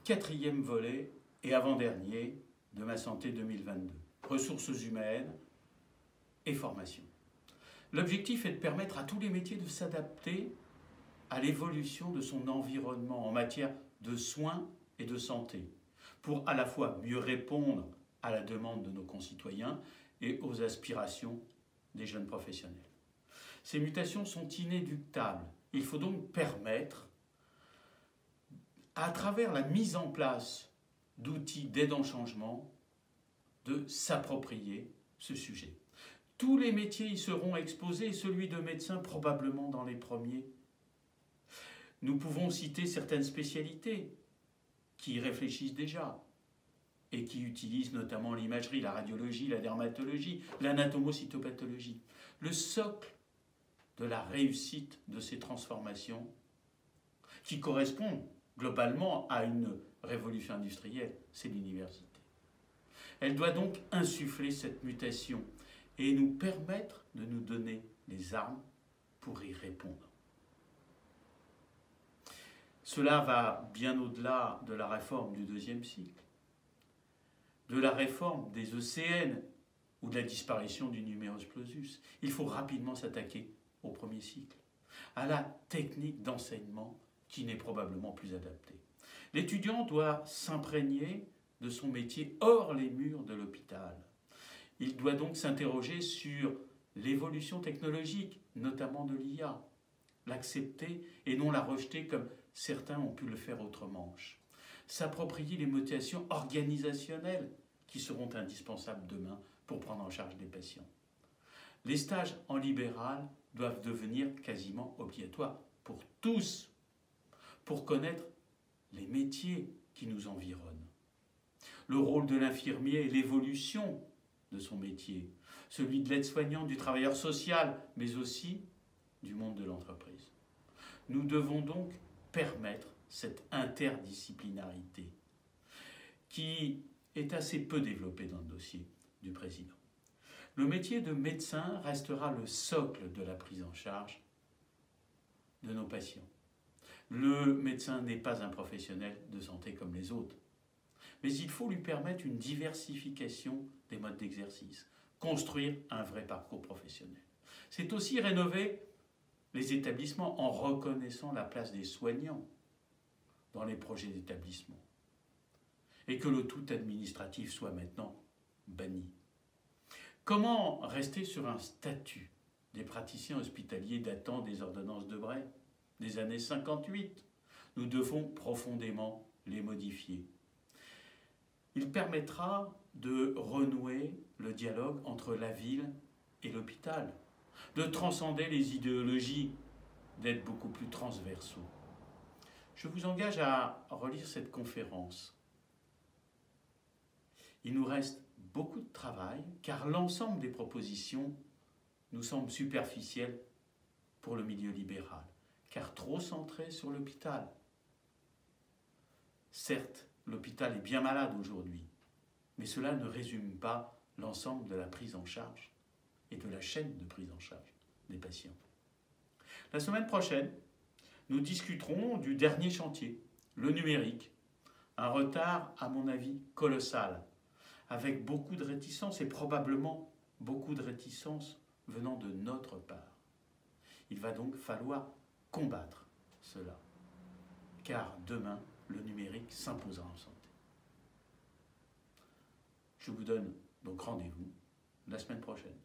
quatrième volet et avant-dernier de Ma Santé 2022. Ressources humaines et formation. L'objectif est de permettre à tous les métiers de s'adapter à l'évolution de son environnement en matière de soins et de santé, pour à la fois mieux répondre à la demande de nos concitoyens et aux aspirations des jeunes professionnels. Ces mutations sont inéluctables. Il faut donc permettre, à travers la mise en place d'outils d'aide en changement, de s'approprier ce sujet. Tous les métiers y seront exposés, celui de médecin probablement dans les premiers. Nous pouvons citer certaines spécialités qui y réfléchissent déjà et qui utilisent notamment l'imagerie, la radiologie, la dermatologie, l'anatomocytopathologie. Le socle de la réussite de ces transformations qui correspondent globalement à une révolution industrielle, c'est l'université. Elle doit donc insuffler cette mutation et nous permettre de nous donner les armes pour y répondre. Cela va bien au-delà de la réforme du deuxième cycle, de la réforme des ECN ou de la disparition du numerus clausus. Il faut rapidement s'attaquer au premier cycle, à la technique d'enseignement qui n'est probablement plus adaptée. L'étudiant doit s'imprégner de son métier hors les murs de l'hôpital. Il doit donc s'interroger sur l'évolution technologique, notamment de l'IA, l'accepter et non la rejeter comme certains ont pu le faire autrement. S'approprier les motivations organisationnelles qui seront indispensables demain pour prendre en charge les patients. Les stages en libéral doivent devenir quasiment obligatoires pour tous, pour connaître les métiers qui nous environnent. Le rôle de l'infirmier et l'évolution de son métier, celui de l'aide-soignant, du travailleur social, mais aussi du monde de l'entreprise. Nous devons donc permettre cette interdisciplinarité qui est assez peu développée dans le dossier du président. Le métier de médecin restera le socle de la prise en charge de nos patients. Le médecin n'est pas un professionnel de santé comme les autres, mais il faut lui permettre une diversification des modes d'exercice, construire un vrai parcours professionnel. C'est aussi rénover les établissements en reconnaissant la place des soignants dans les projets d'établissement et que le tout administratif soit maintenant banni. Comment rester sur un statut des praticiens hospitaliers datant des ordonnances de Bray, des années 58? Nous devons profondément les modifier. Il permettra de renouer le dialogue entre la ville et l'hôpital, de transcender les idéologies, d'être beaucoup plus transversaux. Je vous engage à relire cette conférence. Il nous reste beaucoup de travail, car l'ensemble des propositions nous semble superficielles pour le milieu libéral, car trop centré sur l'hôpital. Certes, l'hôpital est bien malade aujourd'hui, mais cela ne résume pas l'ensemble de la prise en charge et de la chaîne de prise en charge des patients. La semaine prochaine, nous discuterons du dernier chantier, le numérique. Un retard, à mon avis, colossal, avec beaucoup de réticences et probablement beaucoup de réticences venant de notre part. Il va donc falloir combattre cela, car demain, le numérique s'imposera en santé. Je vous donne donc rendez-vous la semaine prochaine.